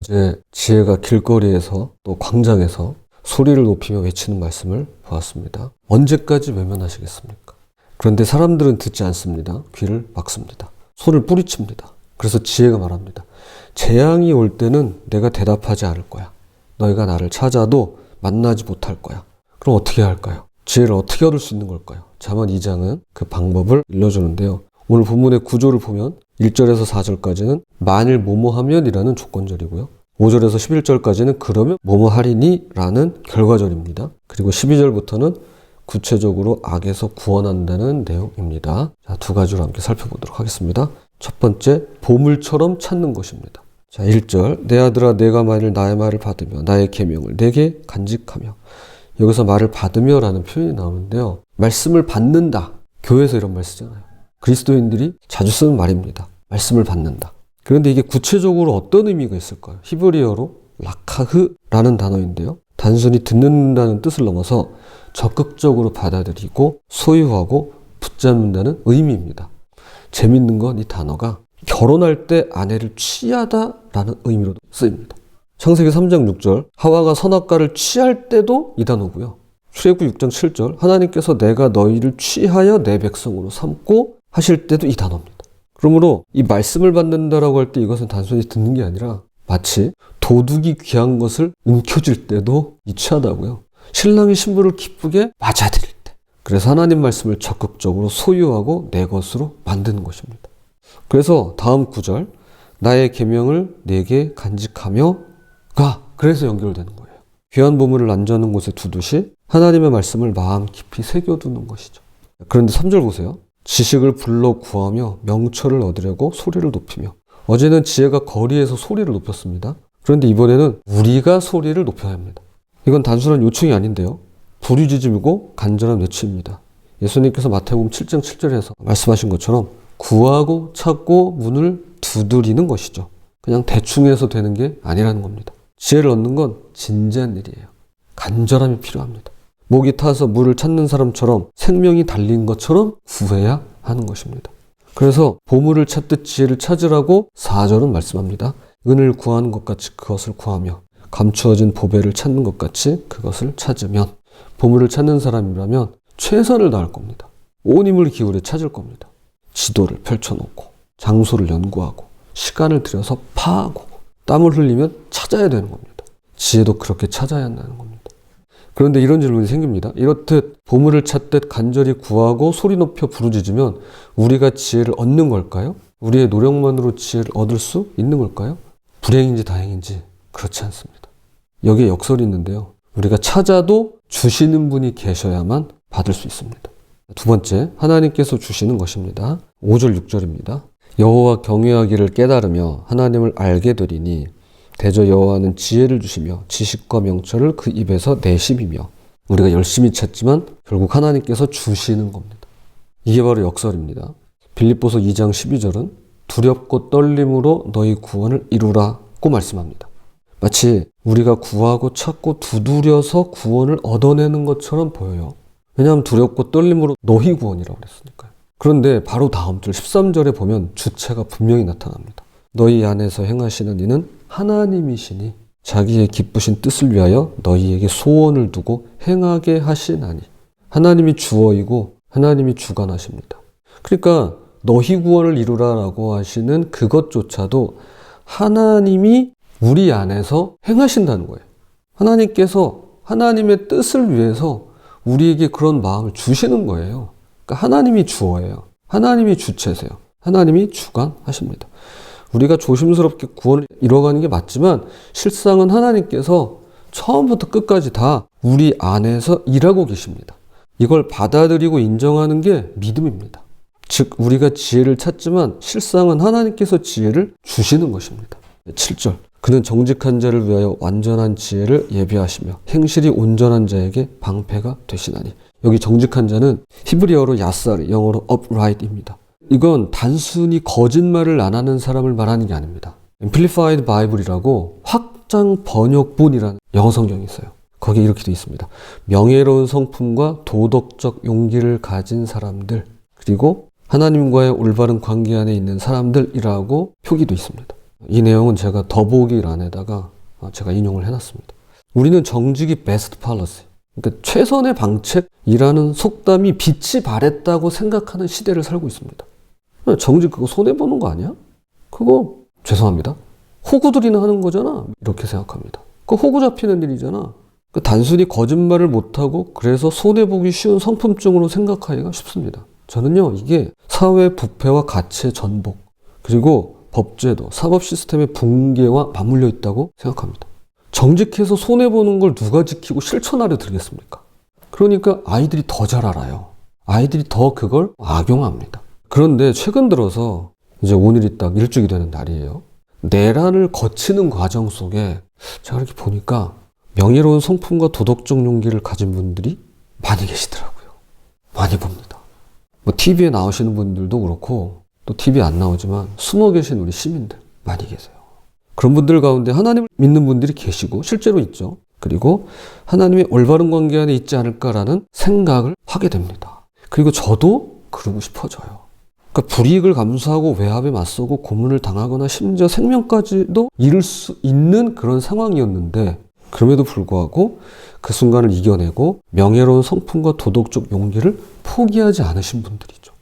이제 지혜가 길거리에서 또 광장에서 소리를 높이며 외치는 말씀을 보았습니다. 언제까지 외면하시겠습니까? 그런데 사람들은 듣지 않습니다. 귀를 막습니다. 손을 뿌리칩니다. 그래서 지혜가 말합니다. 재앙이 올 때는 내가 대답하지 않을 거야. 너희가 나를 찾아도 만나지 못할 거야. 그럼 어떻게 할까요? 지혜를 어떻게 얻을 수 있는 걸까요? 잠언 2장은 그 방법을 일러주는데요. 오늘 본문의 구조를 보면 1절에서 4절까지는 만일 뭐뭐하면 이라는 조건절이고요. 5절에서 11절까지는 그러면 뭐뭐하리니 라는 결과절입니다. 그리고 12절부터는 구체적으로 악에서 구원한다는 내용입니다. 자, 두 가지로 함께 살펴보도록 하겠습니다. 첫 번째, 보물처럼 찾는 것입니다. 자, 1절, 내 아들아 내가 만일 나의 말을 받으며 나의 계명을 내게 간직하며. 여기서 말을 받으며 라는 표현이 나오는데요. 말씀을 받는다. 교회에서 이런 말 쓰잖아요. 그리스도인들이 자주 쓰는 말입니다. 말씀을 받는다. 그런데 이게 구체적으로 어떤 의미가 있을까요? 히브리어로 라카흐라는 단어인데요. 단순히 듣는다는 뜻을 넘어서 적극적으로 받아들이고 소유하고 붙잡는다는 의미입니다. 재밌는 건 이 단어가 결혼할 때 아내를 취하다라는 의미로도 쓰입니다. 창세기 3장 6절 하와가 선악과를 취할 때도 이 단어고요. 출애굽기 6장 7절 하나님께서 내가 너희를 취하여 내 백성으로 삼고 하실 때도 이 단어입니다. 그러므로 이 말씀을 받는다라고 할 때 이것은 단순히 듣는 게 아니라 마치 도둑이 귀한 것을 움켜쥘 때도 이 취하다고요. 신랑이 신부를 기쁘게 맞아들일 때. 그래서 하나님 말씀을 적극적으로 소유하고 내 것으로 만드는 것입니다. 그래서 다음 9절 나의 계명을 내게 간직하며가 그래서 연결되는 거예요. 귀한 보물을 안전한 곳에 두듯이 하나님의 말씀을 마음 깊이 새겨두는 것이죠. 그런데 3절 보세요. 지식을 불러 구하며 명철을 얻으려고 소리를 높이며. 어제는 지혜가 거리에서 소리를 높였습니다. 그런데 이번에는 우리가 소리를 높여야 합니다. 이건 단순한 요청이 아닌데요. 부르짖음이고 간절한 외침입니다. 예수님께서 마태복음 7장 7절에서 말씀하신 것처럼 구하고 찾고 문을 두드리는 것이죠. 그냥 대충 해서 되는 게 아니라는 겁니다. 지혜를 얻는 건 진지한 일이에요. 간절함이 필요합니다. 목이 타서 물을 찾는 사람처럼 생명이 달린 것처럼 구해야 하는 것입니다. 그래서 보물을 찾듯 지혜를 찾으라고 4절은 말씀합니다. 은을 구하는 것 같이 그것을 구하며 감추어진 보배를 찾는 것 같이 그것을 찾으면. 보물을 찾는 사람이라면 최선을 다할 겁니다. 온 힘을 기울여 찾을 겁니다. 지도를 펼쳐놓고 장소를 연구하고 시간을 들여서 파하고 땀을 흘리면 찾아야 되는 겁니다. 지혜도 그렇게 찾아야 한다는 겁니다. 그런데 이런 질문이 생깁니다. 이렇듯 보물을 찾듯 간절히 구하고 소리 높여 부르짖으면 우리가 지혜를 얻는 걸까요? 우리의 노력만으로 지혜를 얻을 수 있는 걸까요? 불행인지 다행인지 그렇지 않습니다. 여기에 역설이 있는데요. 우리가 찾아도 주시는 분이 계셔야만 받을 수 있습니다. 두 번째, 하나님께서 주시는 것입니다. 5절 6절입니다. 여호와 경외하기를 깨달으며 하나님을 알게 되리니 대저 여호와는 지혜를 주시며 지식과 명철을 그 입에서 내심이며. 우리가 열심히 찾지만 결국 하나님께서 주시는 겁니다. 이게 바로 역설입니다. 빌립보서 2장 12절은 두렵고 떨림으로 너희 구원을 이루라고 말씀합니다. 마치 우리가 구하고 찾고 두드려서 구원을 얻어내는 것처럼 보여요. 왜냐하면 두렵고 떨림으로 너희 구원이라고 그랬으니까요. 그런데 바로 다음 절 13절에 보면 주체가 분명히 나타납니다. 너희 안에서 행하시는 이는 하나님이시니 자기의 기쁘신 뜻을 위하여 너희에게 소원을 두고 행하게 하시나니. 하나님이 주어이고 하나님이 주관하십니다. 그러니까 너희 구원을 이루라라고 하시는 그것조차도 하나님이 우리 안에서 행하신다는 거예요. 하나님께서 하나님의 뜻을 위해서 우리에게 그런 마음을 주시는 거예요. 그러니까 하나님이 주어예요. 하나님이 주체세요. 하나님이 주관하십니다. 우리가 조심스럽게 구원을 이뤄가는 게 맞지만 실상은 하나님께서 처음부터 끝까지 다 우리 안에서 일하고 계십니다. 이걸 받아들이고 인정하는 게 믿음입니다. 즉 우리가 지혜를 찾지만 실상은 하나님께서 지혜를 주시는 것입니다. 7절 그는 정직한 자를 위하여 완전한 지혜를 예비하시며 행실이 온전한 자에게 방패가 되시나니. 여기 정직한 자는 히브리어로 야사르, 영어로 upright입니다. 이건 단순히 거짓말을 안 하는 사람을 말하는 게 아닙니다. Amplified Bible이라고 확장 번역본이라는 영어 성경이 있어요. 거기에 이렇게 되어 있습니다. 명예로운 성품과 도덕적 용기를 가진 사람들, 그리고 하나님과의 올바른 관계 안에 있는 사람들이라고 표기되어 있습니다. 이 내용은 제가 더보기란에다가 제가 인용을 해놨습니다. 우리는 정직이 베스트 팔러시, 그러니까 최선의 방책이라는 속담이 빛이 발했다고 생각하는 시대를 살고 있습니다. 정직 그거 손해보는 거 아니야? 그거 죄송합니다. 호구들이나 하는 거잖아. 이렇게 생각합니다. 그거 호구 잡히는 일이잖아. 단순히 거짓말을 못하고 그래서 손해보기 쉬운 성품증으로 생각하기가 쉽습니다. 저는요, 이게 사회 부패와 가치의 전복, 그리고 법제도, 사법 시스템의 붕괴와 맞물려 있다고 생각합니다. 정직해서 손해보는 걸 누가 지키고 실천하려 들겠습니까? 그러니까 아이들이 더 잘 알아요. 아이들이 더 그걸 악용합니다. 그런데 최근 들어서 이제 오늘이 딱 일주기 되는 날이에요. 내란을 거치는 과정 속에 제가 이렇게 보니까 명예로운 성품과 도덕적 용기를 가진 분들이 많이 계시더라고요. 많이 봅니다. 뭐 TV에 나오시는 분들도 그렇고 또 TV에 안 나오지만 숨어 계신 우리 시민들 많이 계세요. 그런 분들 가운데 하나님을 믿는 분들이 계시고 실제로 있죠. 그리고 하나님의 올바른 관계 안에 있지 않을까라는 생각을 하게 됩니다. 그리고 저도 그러고 싶어져요. 그러니까 불이익을 감수하고 외압에 맞서고 고문을 당하거나 심지어 생명까지도 잃을 수 있는 그런 상황이었는데 그럼에도 불구하고 그 순간을 이겨내고 명예로운 성품과 도덕적 용기를 포기하지 않으신 분들이죠.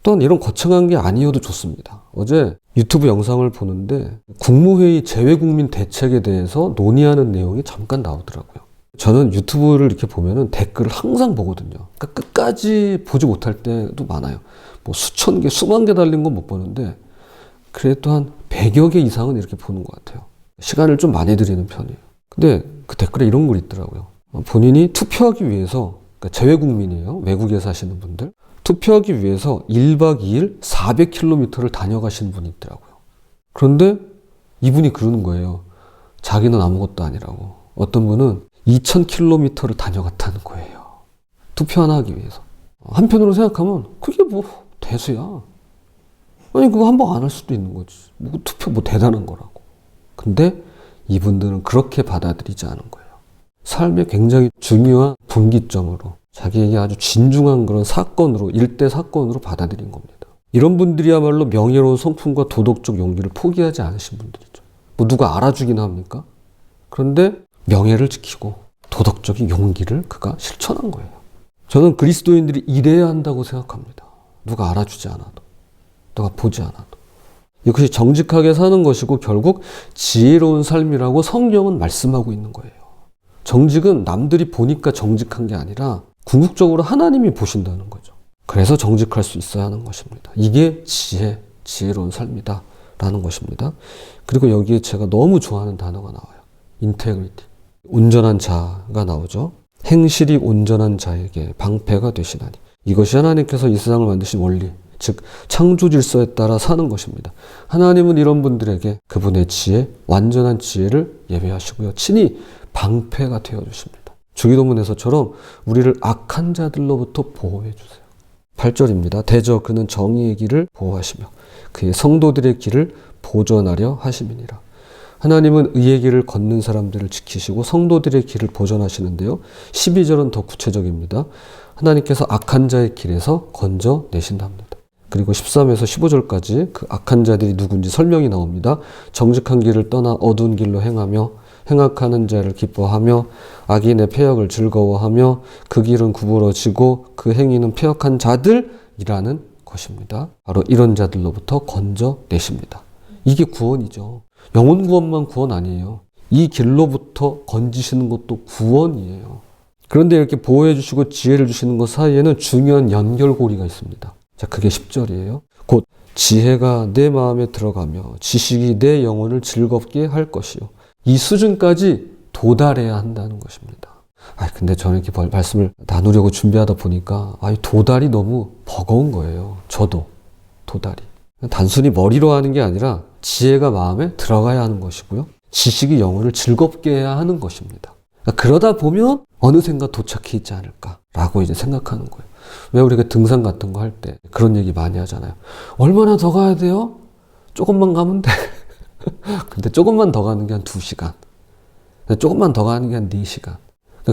또한 이런 거창한 게 아니어도 좋습니다. 어제 유튜브 영상을 보는데 국무회의 재외국민 대책에 대해서 논의하는 내용이 잠깐 나오더라고요. 저는 유튜브를 이렇게 보면은 댓글을 항상 보거든요. 그러니까 끝까지 보지 못할 때도 많아요. 뭐 수천 개, 수만 개 달린 건 못 보는데 그래도 한 100여 개 이상은 이렇게 보는 것 같아요. 시간을 좀 많이 들이는 편이에요. 근데 그 댓글에 이런 글이 있더라고요. 본인이 투표하기 위해서, 그러니까 재외국민이에요. 외국에 사시는 분들. 투표하기 위해서 1박 2일 400km를 다녀가신 분이 있더라고요. 그런데 이분이 그러는 거예요. 자기는 아무것도 아니라고. 어떤 분은 2000km를 다녀갔다는 거예요. 투표 하나 하기 위해서. 한편으로 생각하면 그게 뭐 대수야. 아니 그거 한 번 안 할 수도 있는 거지. 뭐 투표 뭐 대단한 거라고. 근데 이분들은 그렇게 받아들이지 않은 거예요. 삶의 굉장히 중요한 분기점으로 자기에게 아주 진중한 그런 사건으로, 일대 사건으로 받아들인 겁니다. 이런 분들이야말로 명예로운 성품과 도덕적 용기를 포기하지 않으신 분들이죠. 뭐 누가 알아주긴 합니까? 그런데 명예를 지키고 도덕적인 용기를 그가 실천한 거예요. 저는 그리스도인들이 이래야 한다고 생각합니다. 누가 알아주지 않아도, 누가 보지 않아도. 이것이 정직하게 사는 것이고 결국 지혜로운 삶이라고 성경은 말씀하고 있는 거예요. 정직은 남들이 보니까 정직한 게 아니라 궁극적으로 하나님이 보신다는 거죠. 그래서 정직할 수 있어야 하는 것입니다. 이게 지혜로운 삶이다 라는 것입니다. 그리고 여기에 제가 너무 좋아하는 단어가 나와요. integrity. 온전한 자가 나오죠. 행실이 온전한 자에게 방패가 되시나니. 이것이 하나님께서 이 세상을 만드신 원리, 즉 창조 질서에 따라 사는 것입니다. 하나님은 이런 분들에게 그분의 지혜, 완전한 지혜를 예배하시고요. 친히 방패가 되어주십니다. 주기도문에서처럼 우리를 악한 자들로부터 보호해 주세요. 8절입니다. 대저 그는 정의의 길을 보호하시며 그의 성도들의 길을 보전하려 하심이니라. 하나님은 의의 길을 걷는 사람들을 지키시고 성도들의 길을 보전하시는데요. 12절은 더 구체적입니다. 하나님께서 악한 자의 길에서 건져내신답니다. 그리고 13에서 15절까지 그 악한 자들이 누군지 설명이 나옵니다. 정직한 길을 떠나 어두운 길로 행하며 행악하는 자를 기뻐하며 악인의 패역을 즐거워하며 그 길은 구부러지고 그 행위는 패역한 자들이라는 것입니다. 바로 이런 자들로부터 건져내십니다. 이게 구원이죠. 영혼 구원만 구원 아니에요. 이 길로부터 건지시는 것도 구원이에요. 그런데 이렇게 보호해 주시고 지혜를 주시는 것 사이에는 중요한 연결고리가 있습니다. 자, 그게 10절이에요. 곧 지혜가 내 마음에 들어가며 지식이 내 영혼을 즐겁게 할 것이요. 이 수준까지 도달해야 한다는 것입니다. 근데 저는 이렇게 말씀을 나누려고 준비하다 보니까 도달이 너무 버거운 거예요. 저도 도달이. 단순히 머리로 하는 게 아니라 지혜가 마음에 들어가야 하는 것이고요. 지식이 영혼을 즐겁게 해야 하는 것입니다. 그러다 보면 어느샌가 도착해 있지 않을까라고 이제 생각하는 거예요. 왜 우리가 등산 같은 거 할 때 그런 얘기 많이 하잖아요. 얼마나 더 가야 돼요? 조금만 가면 돼. 근데 조금만 더 가는 게 한 2시간. 조금만 더 가는 게 한 4시간.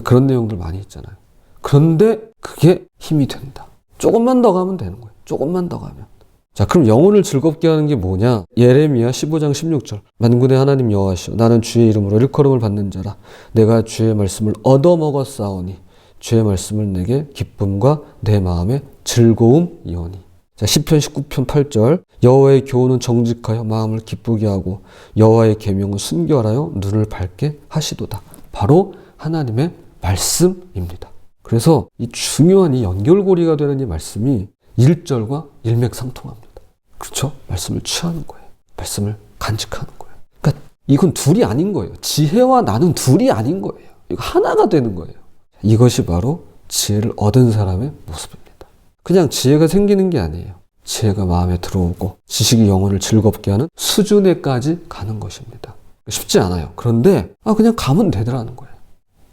그런 내용들 많이 있잖아요. 그런데 그게 힘이 된다. 조금만 더 가면 되는 거예요. 조금만 더 가면. 자, 그럼 영혼을 즐겁게 하는 게 뭐냐? 예레미야 15장 16절. 만군의 하나님 여호와시여, 나는 주의 이름으로 일컬음을 받는 자라. 내가 주의 말씀을 얻어먹었사오니 주의 말씀을 내게 기쁨과 내 마음의 즐거움이오니. 자, 시편 19편 8절. 여호와의 교훈은 정직하여 마음을 기쁘게 하고 여호와의 계명은 순결하여 눈을 밝게 하시도다. 바로 하나님의 말씀입니다. 그래서 이 중요한 이 연결고리가 되는 이 말씀이 1절과 일맥상통합니다. 그렇죠? 말씀을 취하는 거예요. 말씀을 간직하는 거예요. 그러니까 이건 둘이 아닌 거예요. 지혜와 나는 둘이 아닌 거예요. 이거 하나가 되는 거예요. 이것이 바로 지혜를 얻은 사람의 모습입니다. 그냥 지혜가 생기는 게 아니에요. 지혜가 마음에 들어오고 지식이 영혼을 즐겁게 하는 수준에까지 가는 것입니다. 쉽지 않아요. 그런데 그냥 가면 되더라는 거예요.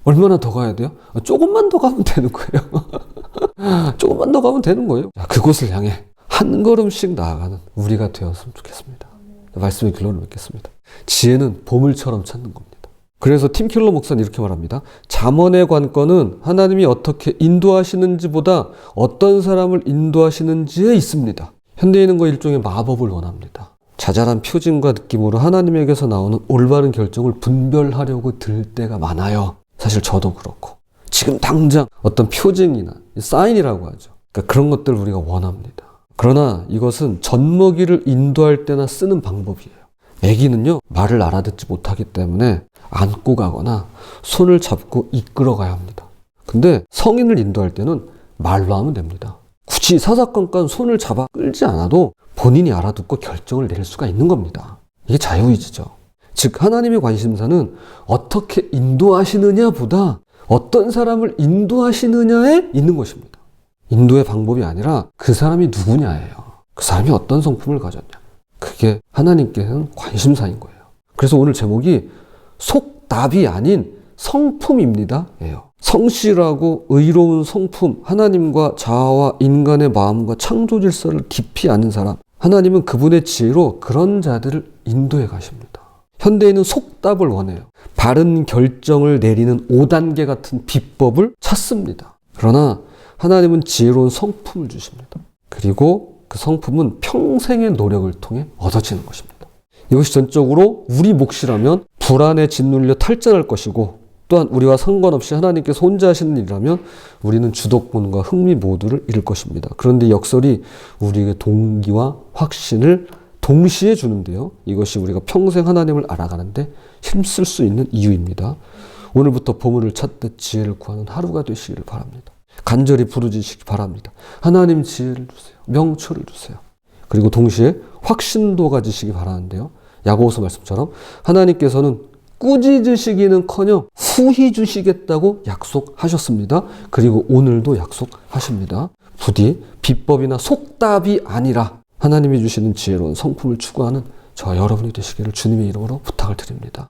얼마나 더 가야 돼요? 조금만 더 가면 되는 거예요. 조금만 더 가면 되는 거예요. 그곳을 향해 한 걸음씩 나아가는 우리가 되었으면 좋겠습니다. 말씀의 결론을 맺겠습니다. 지혜는 보물처럼 찾는 겁니다. 그래서 팀 켈러 목사는 이렇게 말합니다. 잠언의 관건은 하나님이 어떻게 인도하시는지보다 어떤 사람을 인도하시는지에 있습니다. 현대인은 일종의 마법을 원합니다. 자잘한 표징과 느낌으로 하나님에게서 나오는 올바른 결정을 분별하려고 들 때가 많아요. 사실 저도 그렇고. 지금 당장 어떤 표징이나 사인이라고 하죠. 그러니까 그런 것들을 우리가 원합니다. 그러나 이것은 젖먹이를 인도할 때나 쓰는 방법이에요. 아기는요, 말을 알아듣지 못하기 때문에 안고 가거나 손을 잡고 이끌어 가야 합니다. 근데 성인을 인도할 때는 말로 하면 됩니다. 굳이 사사건건 손을 잡아 끌지 않아도 본인이 알아듣고 결정을 내릴 수가 있는 겁니다. 이게 자유의지죠. 즉 하나님의 관심사는 어떻게 인도하시느냐보다 어떤 사람을 인도하시느냐에 있는 것입니다. 인도의 방법이 아니라 그 사람이 누구냐예요. 그 사람이 어떤 성품을 가졌냐. 그게 하나님께서는 관심사인 거예요. 그래서 오늘 제목이 속답이 아닌 성품입니다. 예요. 성실하고 의로운 성품, 하나님과 자아와 인간의 마음과 창조 질서를 깊이 아는 사람, 하나님은 그분의 지혜로 그런 자들을 인도해 가십니다. 현대인은 속답을 원해요. 바른 결정을 내리는 5단계 같은 비법을 찾습니다. 그러나 하나님은 지혜로운 성품을 주십니다. 그리고 그 성품은 평생의 노력을 통해 얻어지는 것입니다. 이것이 전적으로 우리 몫이라면 불안에 짓눌려 탈전할 것이고, 또한 우리와 상관없이 하나님께서 혼자 하시는 일이라면 우리는 주도권과 흥미 모두를 잃을 것입니다. 그런데 역설이 우리에게 동기와 확신을 동시에 주는데요. 이것이 우리가 평생 하나님을 알아가는데 힘쓸 수 있는 이유입니다. 오늘부터 보물을 찾듯 지혜를 구하는 하루가 되시기를 바랍니다. 간절히 부르짖으시기 바랍니다. 하나님 지혜를 주세요. 명철을 주세요. 그리고 동시에 확신도 가지시기 바라는데요. 야고보서 말씀처럼 하나님께서는 꾸짖으시기는커녕 후히 주시겠다고 약속하셨습니다. 그리고 오늘도 약속하십니다. 부디 비법이나 속답이 아니라 하나님이 주시는 지혜로운 성품을 추구하는 저와 여러분이 되시기를 주님의 이름으로 부탁을 드립니다.